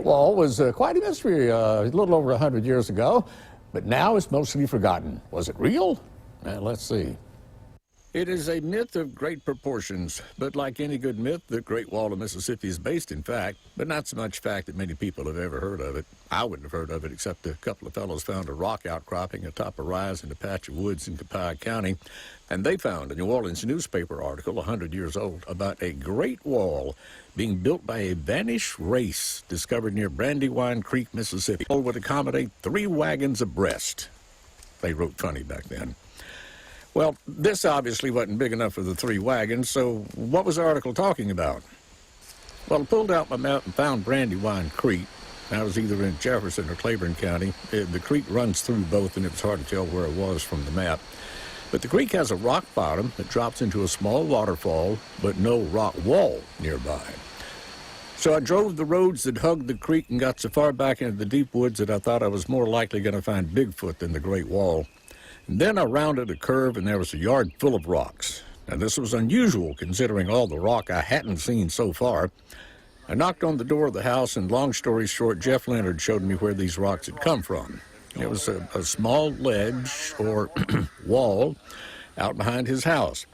Wall was quite a mystery a little over 100 years ago, but now it's mostly forgotten. Was it real? Let's see. It is a myth of great proportions, but like any good myth, the Great Wall of Mississippi is based in fact, but not so much fact that many people have ever heard of it. I wouldn't have heard of it except a couple of fellows found a rock outcropping atop a rise in a patch of woods in Copiah County, and they found a New Orleans newspaper article 100 years old about a great wall being built by a vanished race discovered near Brandywine Creek, Mississippi. The wall would accommodate 3 wagons abreast. They wrote funny back then. Well, this obviously wasn't big enough for the 3 wagons, so what was the article talking about? Well, I pulled out my map and found Brandywine Creek. That was either in Jefferson or Claiborne County. The creek runs through both, and it was hard to tell where it was from the map. But the creek has a rock bottom that drops into a small waterfall, but no rock wall nearby. So I drove the roads that hugged the creek and got so far back into the deep woods that I thought I was more likely going to find Bigfoot than the Great Wall. And then I rounded a curve, and there was a yard full of rocks. Now, this was unusual, considering all the rock I hadn't seen so far. I knocked on the door of the house, and long story short, Jeff Leonard showed me where these rocks had come from. It was a small ledge, or wall, out behind his house.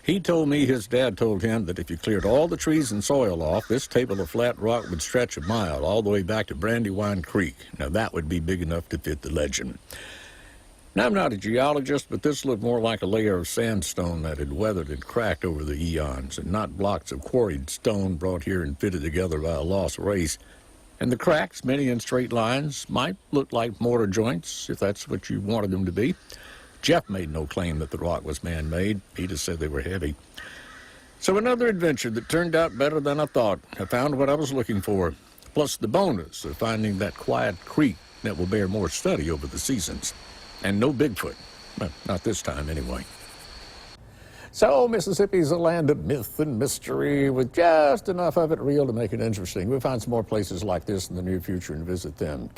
He told me his dad told him that if you cleared all the trees and soil off, this table of flat rock would stretch a mile all the way back to Brandywine Creek. Now, that would be big enough to fit the legend. Now, I'm not a geologist, but this looked more like a layer of sandstone that had weathered and cracked over the eons, and not blocks of quarried stone brought here and fitted together by a lost race. And the cracks, many in straight lines, might look like mortar joints, if that's what you wanted them to be. Jeff made no claim that the rock was man-made. He just said they were heavy. So another adventure that turned out better than I thought. I found what I was looking for, plus the bonus of finding that quiet creek that will bear more study over the seasons. And no Bigfoot. Well, not this time, anyway. So, Mississippi's a land of myth and mystery, with just enough of it real to make it interesting. We'll find some more places like this in the near future and visit them.